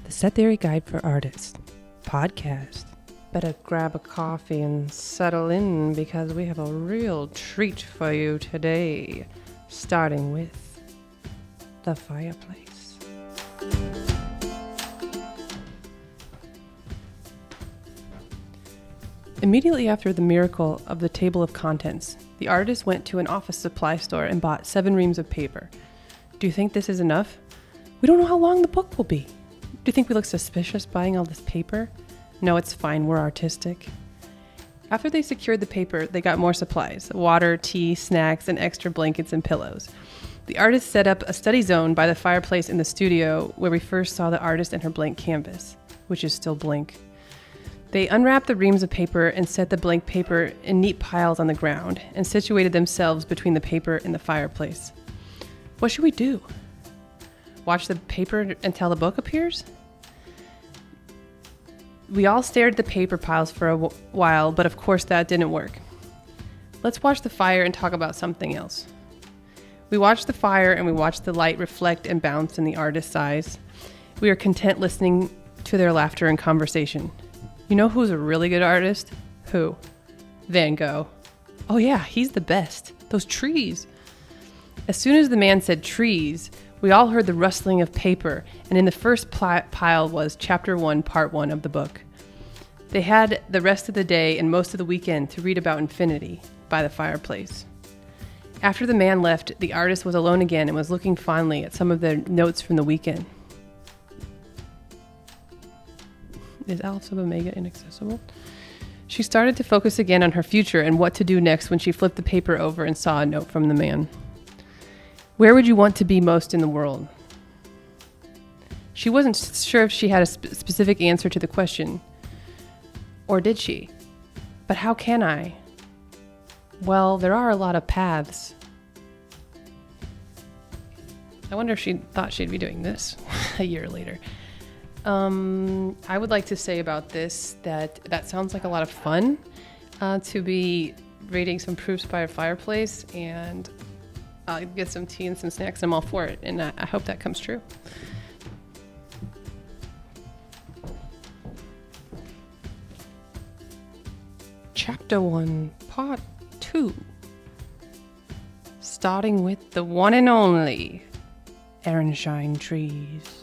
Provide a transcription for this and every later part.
The Set Theory Guide for Artists podcast. Better grab a coffee and settle in because we have a real treat for you today, starting with the fireplace. Immediately after the miracle of the table of contents, the artist went to an office supply store and bought 7 reams of paper. Do you think this is enough? We don't know how long the book will be. Do you think we look suspicious buying all this paper? No, it's fine. We're artistic. After they secured the paper, they got more supplies: water, tea, snacks, and extra blankets and pillows. The artist set up a study zone by the fireplace in the studio where we first saw the artist and her blank canvas, which is still blank. They unwrapped the reams of paper and set the blank paper in neat piles on the ground and situated themselves between the paper and the fireplace. What should we do? Watch the paper until the book appears? We all stared at the paper piles for a while, but of course that didn't work. Let's watch the fire and talk about something else. We watched the fire and we watched the light reflect and bounce in the artist's eyes. We are content listening to their laughter and conversation. You know who's a really good artist? Who? Van Gogh. Oh yeah, he's the best. Those trees. As soon as the man said trees, we all heard the rustling of paper, and in the first pile was Chapter 1, Part 1 of the book. They had the rest of the day and most of the weekend to read about infinity by the fireplace. After the man left, the artist was alone again and was looking fondly at some of the notes from the weekend. Is Alpha Omega inaccessible? She started to focus again on her future and what to do next when she flipped the paper over and saw a note from the man. Where would you want to be most in the world? She wasn't sure if she had a specific answer to the question. Or did she? But how can I? Well, there are a lot of paths. I wonder if she thought she'd be doing this a year later. I would like to say about this that sounds like a lot of fun to be reading some proofs by a fireplace, and I'll get some tea and some snacks. I'm all for it, and I hope that comes true. Chapter 1, Part 2. Starting with the one and only Aronszajn trees.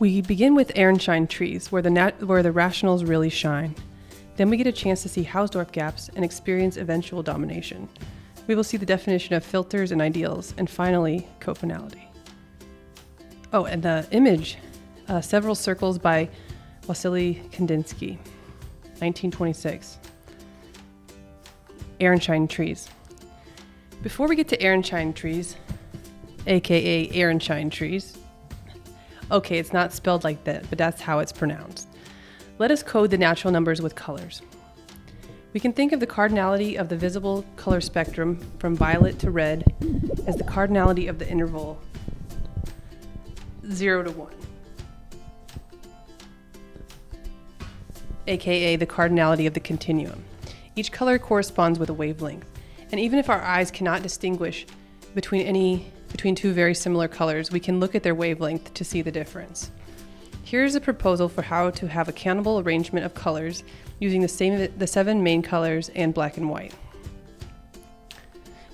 We begin with Aronszajn trees, where the rationals really shine. Then we get a chance to see Hausdorff gaps and experience eventual domination. We will see the definition of filters and ideals, and finally, cofinality. Oh, and the image, Several Circles by Wassily Kandinsky, 1926. Aronszajn trees. Before we get to Aronszajn trees, aka Aronszajn trees, okay, it's not spelled like that, but that's how it's pronounced. Let us code the natural numbers with colors. We can think of the cardinality of the visible color spectrum from violet to red as the cardinality of the interval 0 to 1, aka the cardinality of the continuum. Each color corresponds with a wavelength, and even if our eyes cannot distinguish between two very similar colors, we can look at their wavelength to see the difference. Here's a proposal for how to have a countable arrangement of colors using the 7 main colors and black and white.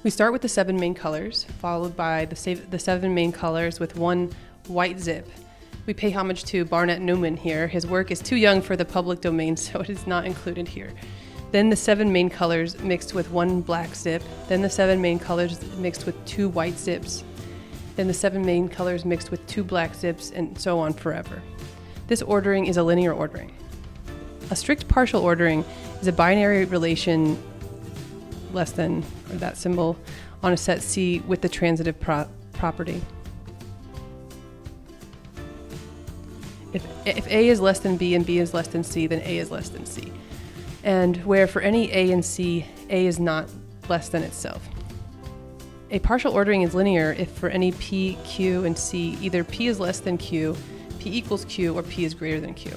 We start with the 7 main colors, followed by the 7 main colors with 1 white zip. We pay homage to Barnett Newman here. His work is too young for the public domain, so it is not included here. Then the 7 main colors mixed with 1 black zip. Then the 7 main colors mixed with 2 white zips. Then the 7 main colors mixed with 2 black zips, and so on forever. This ordering is a linear ordering. A strict partial ordering is a binary relation less than, or that symbol, on a set C with the transitive property. If A is less than B and B is less than C, then A is less than C. And where for any A and C, A is not less than itself. A partial ordering is linear if for any P, Q, and C, either P is less than Q, P equals Q, or P is greater than Q.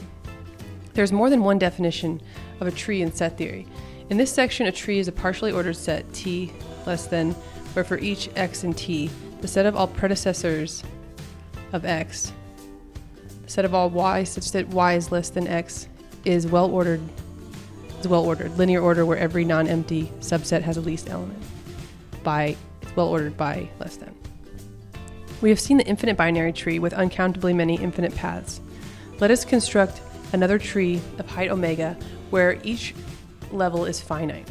There's more than one definition of a tree in set theory. In this section, a tree is a partially ordered set t less than, where for each x and t, the set of all predecessors of x, the set of all y such that y is less than x is well-ordered, linear order where every non-empty subset has a least element. It's well-ordered by less than. We have seen the infinite binary tree with uncountably many infinite paths. Let us construct another tree of height omega where each level is finite.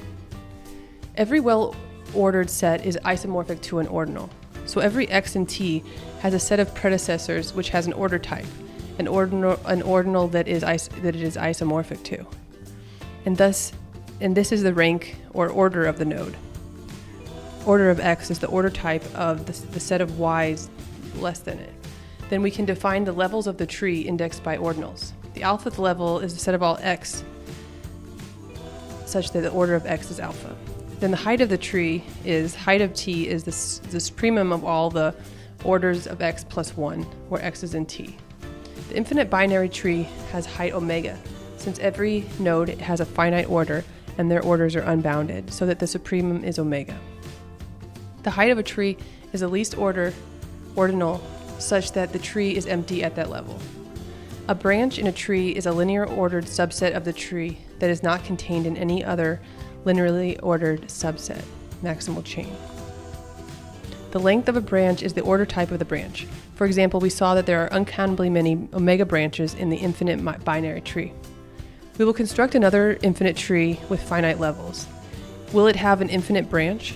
Every well-ordered set is isomorphic to an ordinal. So every x and t has a set of predecessors which has an order type, an ordinal that it is isomorphic to. And this is the rank or order of the node. Order of x is the order type of the set of y's less than it. Then we can define the levels of the tree indexed by ordinals. The alpha level is the set of all x such that the order of x is alpha. Then the height of the tree is height of t is the supremum of all the orders of x plus 1, where x is in t. The infinite binary tree has height omega, since every node has a finite order and their orders are unbounded, so that the supremum is omega. The height of a tree is the least ordinal such that the tree is empty at that level. A branch in a tree is a linear ordered subset of the tree that is not contained in any other linearly ordered subset, maximal chain. The length of a branch is the order type of the branch. For example, we saw that there are uncountably many omega branches in the infinite binary tree. We will construct another infinite tree with finite levels. Will it have an infinite branch?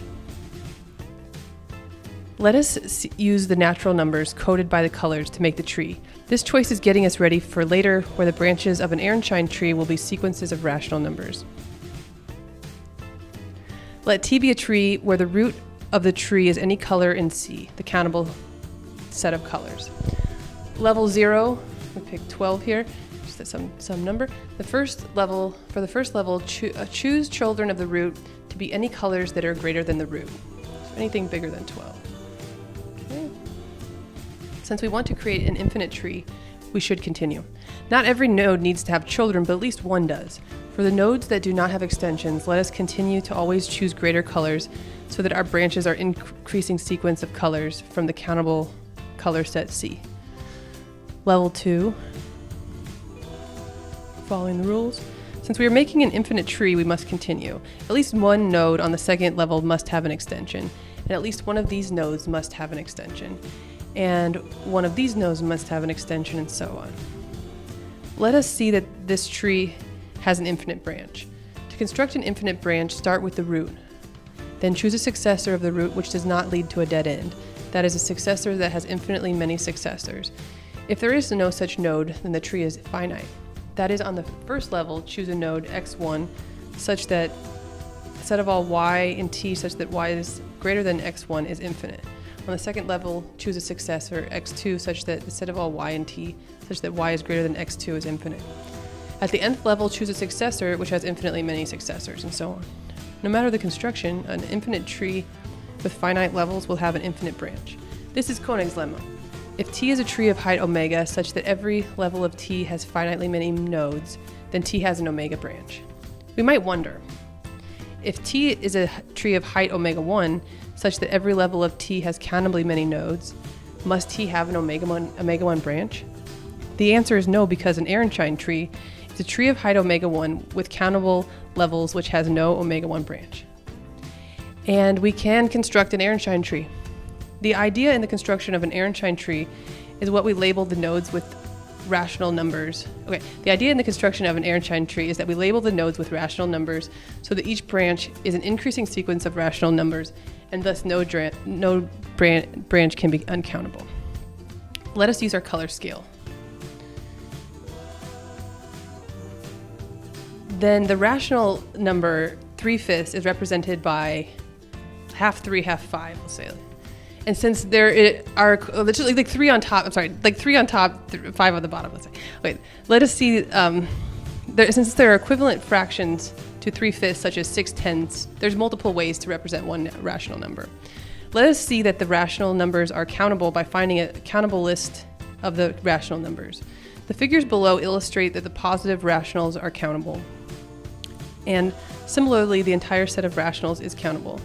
Let us use the natural numbers coded by the colors to make the tree. This choice is getting us ready for later, where the branches of an Aronszajn tree will be sequences of rational numbers. Let T be a tree where the root of the tree is any color in C, the countable set of colors. Level 0, we pick 12 here, just some number. For the first level, choose children of the root to be any colors that are greater than the root. So anything bigger than 12. Okay. Since we want to create an infinite tree, we should continue. Not every node needs to have children, but at least one does. For the nodes that do not have extensions, let us continue to always choose greater colors so that our branches are increasing sequence of colors from the countable color set C. Level 2, following the rules. Since we are making an infinite tree, we must continue. At least one node on the second level must have an extension, and at least one of these nodes must have an extension, and one of these nodes must have an extension, and so on. Let us see that this tree has an infinite branch. To construct an infinite branch, start with the root. Then choose a successor of the root which does not lead to a dead end. That is a successor that has infinitely many successors. If there is no such node, then the tree is finite. That is, on the first level, choose a node x1 such that the set of all y and t such that y is greater than x1 is infinite. On the second level, choose a successor x2 such that the set of all y and t such that y is greater than x2 is infinite. At the nth level, choose a successor which has infinitely many successors, and so on. No matter the construction, an infinite tree with finite levels will have an infinite branch. This is Koenig's lemma. If T is a tree of height omega such that every level of T has finitely many nodes, then T has an omega branch. We might wonder, if T is a tree of height omega 1 such that every level of T has countably many nodes, must T have an omega 1 branch? The answer is no, because an Aronszajn tree is a tree of height omega 1 with countable levels which has no omega 1 branch. And we can construct an Aronszajn tree. The idea in the construction of an Aronszajn tree is what we label the nodes with rational numbers. Okay, the idea in the construction of an Aronszajn tree is that we label the nodes with rational numbers so that each branch is an increasing sequence of rational numbers, and thus no branch can be uncountable. Let us use our color scale. Then the rational number 3/5 is represented by half 3, half 5, we'll say. And since there are literally like 3 on top, 3 on top, 5 on the bottom, let's say. Wait, let us see, since there are equivalent fractions to 3/5, such as 6/10, there's multiple ways to represent one rational number. Let us see that the rational numbers are countable by finding a countable list of the rational numbers. The figures below illustrate that the positive rationals are countable. And similarly, the entire set of rationals is countable.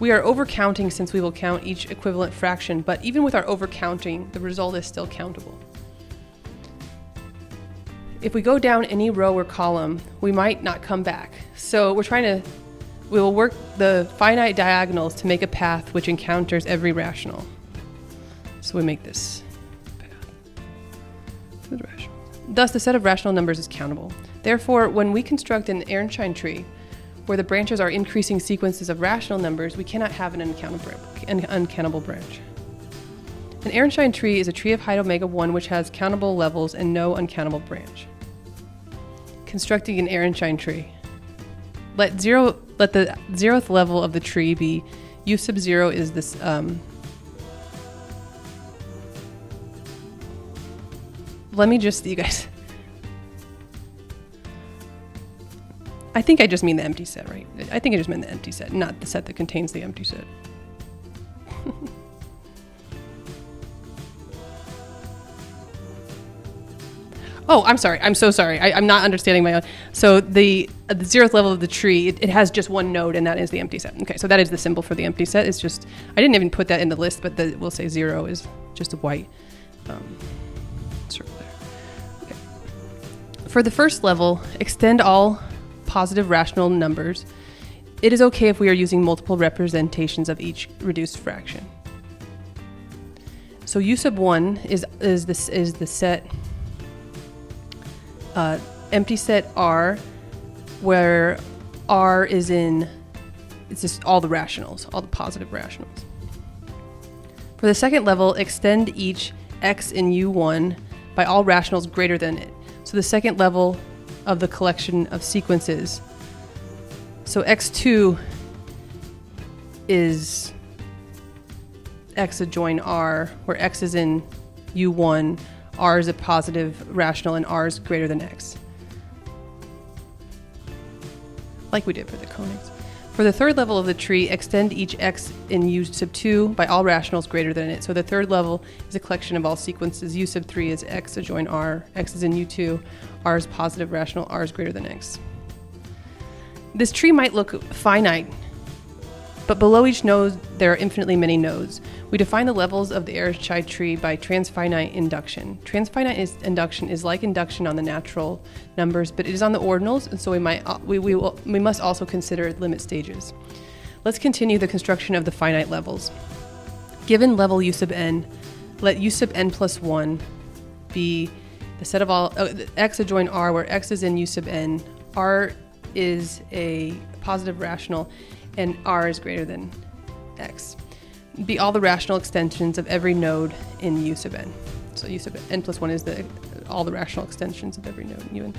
We are overcounting since we will count each equivalent fraction, but even with our overcounting, the result is still countable. If we go down any row or column, we might not come back. So we will work the finite diagonals to make a path which encounters every rational. So we make this path to the rational. Thus, the set of rational numbers is countable. Therefore, when we construct an Aronszajn tree, where the branches are increasing sequences of rational numbers, we cannot have an uncountable branch. An Aronszajn tree is a tree of height omega 1 which has countable levels and no uncountable branch. Constructing an Aronszajn tree. Let the 0th level of the tree be u sub 0 is this let me just, you guys, I think I just mean the empty set, right? I think I just meant the empty set, not the set that contains the empty set. Oh, I'm sorry. I'm so sorry. I'm not understanding my own. So the 0th level of the tree, it has just one node, and that is the empty set. Okay, so that is the symbol for the empty set. It's just, I didn't even put that in the list, but we'll say 0 is just a white circle there. Okay. For the first level, extend all positive rational numbers. It is okay if we are using multiple representations of each reduced fraction. So u sub 1 is the set empty set R, where R is it's just all the rationals, all the positive rationals. For the second level, extend each x in U1 by all rationals greater than it. So the second level of the collection of sequences. So x2 is x adjoin R, where x is in U1, R is a positive rational, and R is greater than x. Like we did for the conics. For the third level of the tree, extend each x in U sub 2 by all rationals greater than it. So the third level is a collection of all sequences. U sub 3 is x adjoin R, x is in U2, R is positive rational, R is greater than x. This tree might look finite, but below each node there are infinitely many nodes. We define the levels of the Aronszajn tree by transfinite induction. Transfinite induction is like induction on the natural numbers, but it is on the ordinals, and so we must also consider limit stages. Let's continue the construction of the finite levels. Given level u sub n, let u sub n plus 1 be the set of all x adjoin R, where x is in u sub n, R is a positive rational, and R is greater than x. Be all the rational extensions of every node in u sub n. So u sub n plus 1 is all the rational extensions of every node in un.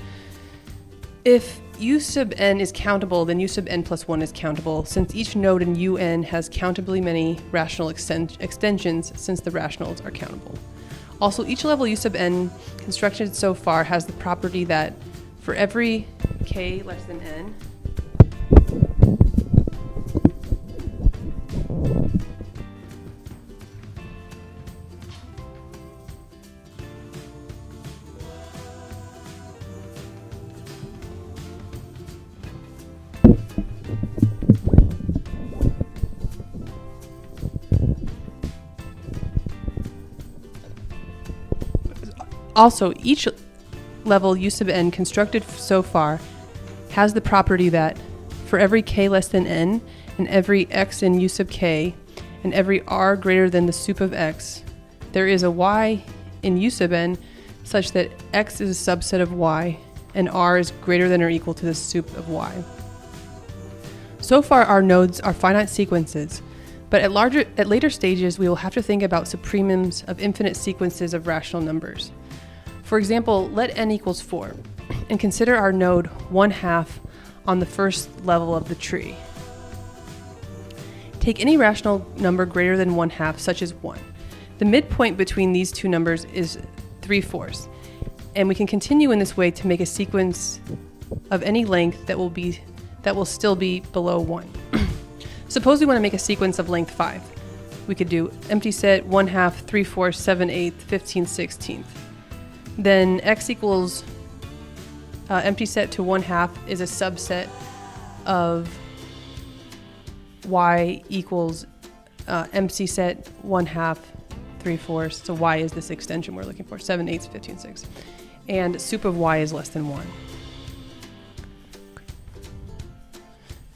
If u sub n is countable, then u sub n plus 1 is countable, since each node in un has countably many rational extensions, since the rationals are countable. Also, each level u sub n constructed so far has the property that for every k less than n, also, each level u sub n constructed so far has the property that for every k less than n, and every x in u sub k, and every r greater than the sup of x, there is a y in u sub n such that x is a subset of y, and r is greater than or equal to the sup of y. So far, our nodes are finite sequences, but at later stages, we will have to think about supremums of infinite sequences of rational numbers. For example, let n equals 4, and consider our node 1/2 on the first level of the tree. Take any rational number greater than 1/2, such as 1. The midpoint between these two numbers is 3/4, and we can continue in this way to make a sequence of any length that will still be below 1. Suppose we want to make a sequence of length 5. We could do empty set 1/2, 3/4, 7/8, 15/16. Then x equals empty set to 1/2 is a subset of y equals MC set 1/2, 3/4. So y is this extension we're looking for, 7/8, 15/6. And sup of y is less than 1.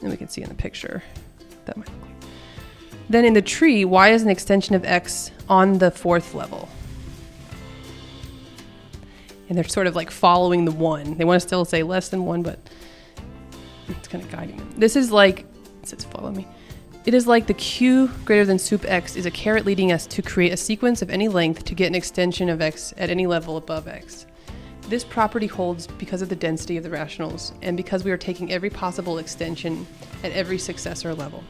And we can see in the picture that might look like. Then in the tree, y is an extension of x on the 4th level. And they're sort of like following the 1. They want to still say less than 1, but it's kind of guiding them. This is like, it says follow me. It is like the q greater than sup x is a caret leading us to create a sequence of any length to get an extension of x at any level above x. This property holds because of the density of the rationals and because we are taking every possible extension at every successor level.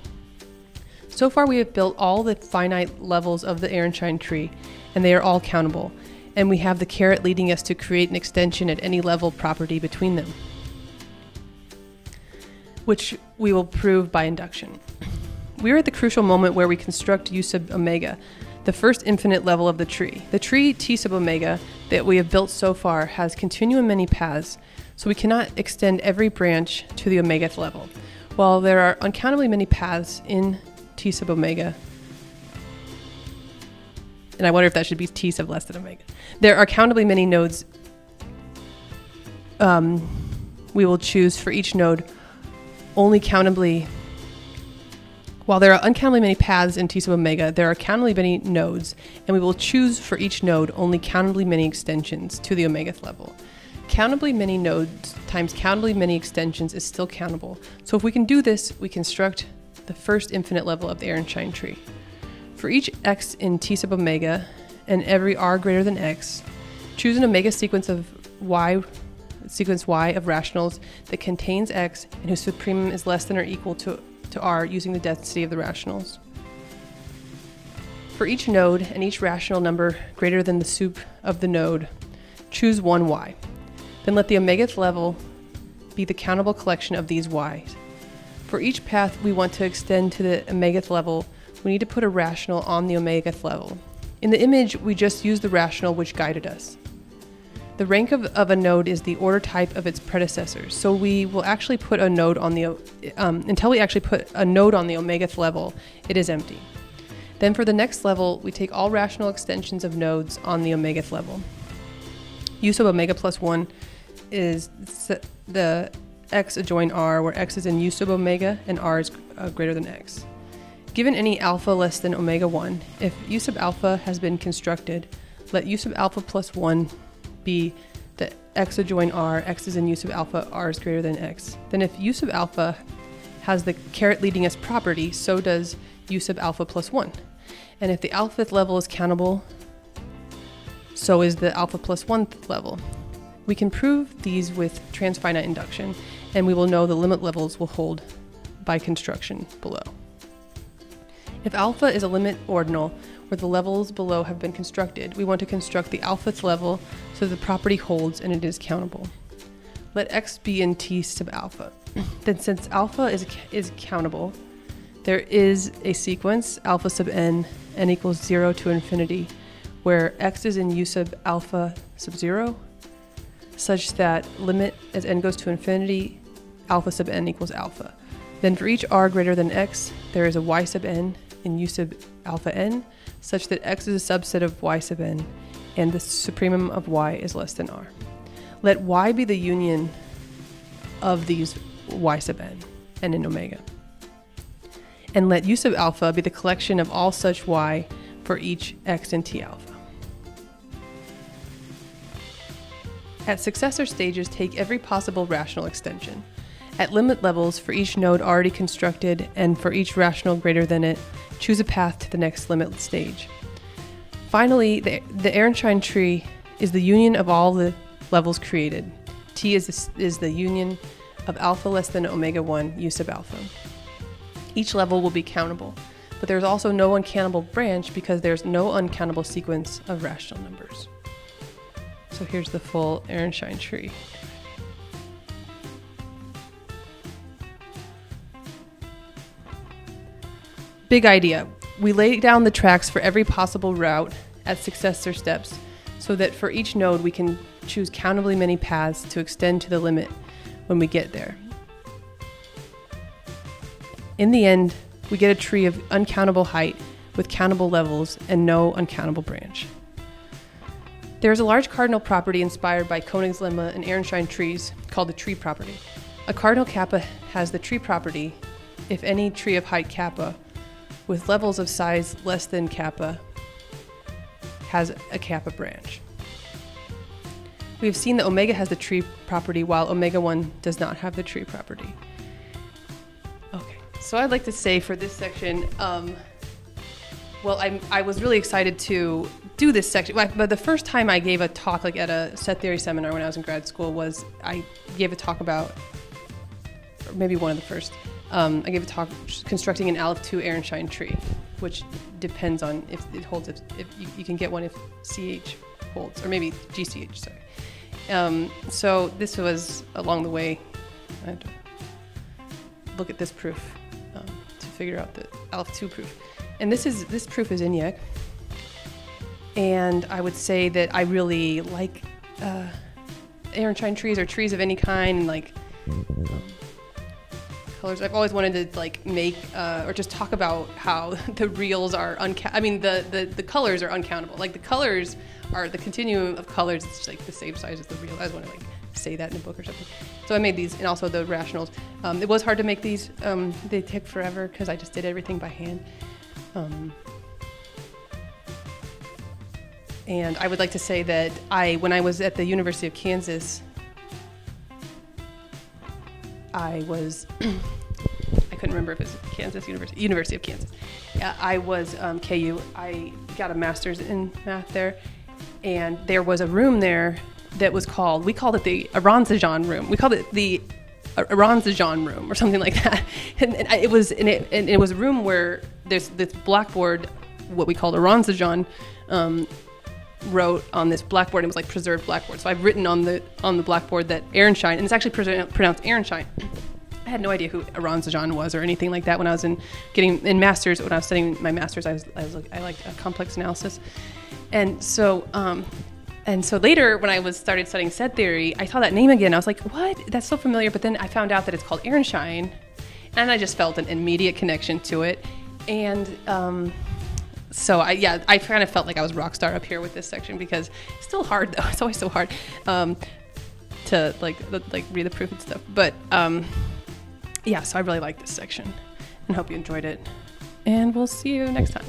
So far we have built all the finite levels of the Aronszajn tree, and they are all countable, and we have the caret leading us to create an extension at any level property between them, which we will prove by induction. We are at the crucial moment where we construct u sub omega, the first infinite level of the tree. The tree t sub omega that we have built so far has continuum many paths, so we cannot extend every branch to the omegeth level. While there are uncountably many paths in t sub omega, and I wonder if that should be t sub less than omega. There are countably many nodes we will choose for each node only countably. While there are uncountably many paths in t sub omega, there are countably many nodes, and we will choose for each node only countably many extensions to the omegeth level. Countably many nodes times countably many extensions is still countable. So if we can do this, we construct the first infinite level of the Aronszajn tree. For each x in t sub omega and every r greater than x, choose an omega sequence y of rationals that contains x and whose supremum is less than or equal to r using the density of the rationals. For each node and each rational number greater than the sup of the node, choose one y. Then let the omegeth level be the countable collection of these y's. For each path we want to extend to the omegeth level, we need to put a rational on the omegeth level. In the image, we just use the rational which guided us. The rank of a node is the order type of its predecessors, so we will actually put a node on the until we actually put a node on the omegeth level, it is empty. Then for the next level, we take all rational extensions of nodes on the omegeth level. U sub omega plus 1 is the x adjoin r, where x is in u sub omega and r is greater than x. Given any alpha less than omega 1, if u sub alpha has been constructed, let u sub alpha plus 1 be the x adjoin r, x is in u sub alpha, r is greater than x. Then if u sub alpha has the caret leading us property, so does u sub alpha plus 1. And if the alpheth level is countable, so is the alpha plus 1th level. We can prove these with transfinite induction, and we will know the limit levels will hold by construction below. If alpha is a limit ordinal, where the levels below have been constructed, we want to construct the alpheth level so the property holds and it is countable. Let x be in t sub alpha. Then since alpha is countable, there is a sequence, alpha sub n equals 0 to infinity, where x is in u sub alpha sub 0, such that limit as n goes to infinity, alpha sub n equals alpha. Then for each r greater than x, there is a y sub n in u sub alpha n, such that x is a subset of y sub n, and the supremum of y is less than r. Let y be the union of these y sub n in omega. And let u sub alpha be the collection of all such y for each x in t alpha. At successor stages, take every possible rational extension. At limit levels, for each node already constructed and for each rational greater than it, choose a path to the next limit stage. Finally, the Aronszajn tree is the union of all the levels created. T is the union of alpha less than omega 1 u sub alpha. Each level will be countable, but there's also no uncountable branch because there's no uncountable sequence of rational numbers. So here's the full Aronszajn tree. Big idea. We lay down the tracks for every possible route at successor steps so that for each node we can choose countably many paths to extend to the limit when we get there. In the end, we get a tree of uncountable height with countable levels and no uncountable branch. There is a large cardinal property inspired by Koningslemma and Aronszajn trees called the tree property. A cardinal kappa has the tree property if any tree of height kappa with levels of size less than kappa has a kappa branch. We have seen that omega has the tree property while omega 1 does not have the tree property. Okay, so I'd like to say for this section, I was really excited to do this section, but the first time I gave a talk like at a set theory seminar when I was in grad school was I gave a talk about, or maybe one of the first, I gave a talk constructing an Aleph 2 Aronszajn tree, which depends on if it holds, if you can get one if CH holds, or maybe GCH, sorry. So this was along the way, I had to look at this proof to figure out the Aleph 2 proof. And this proof is ENIAC. And I would say that I really like Aronszajn trees or trees of any kind, and like colors. I've always wanted to like make or just talk about how the reals are the colors are uncountable. Like the colors are the continuum of colors. It's just like the same size as the real. I just want to like say that in a book or something. So I made these, and also the rationals. It was hard to make these. They took forever because I just did everything by hand. And I would like to say that when I was at the University of Kansas, I couldn't remember if it was Kansas University of Kansas. Yeah, I was KU. I got a master's in math there, and there was a room there that was we called it the Aronszajn room. We called it the Aronszajn room or something like that. And it was a room where there's this blackboard, what we called Aronszajn, wrote on this blackboard. It was like preserved blackboard. So I've written on the blackboard that Aronszajn, and it's actually pronounced Aronszajn. I had no idea who Aronszajn was or anything like that when I was getting masters. When I was studying my masters, I liked complex analysis, and so later when I started studying set theory, I saw that name again. I was like, what? That's so familiar. But then I found out that it's called Aronszajn, and I just felt an immediate connection to it, and so I kind of felt like I was rock star up here with this section, because it's still hard though. It's always so hard to like read the proof and stuff. But so I really like this section and hope you enjoyed it. And we'll see you next time.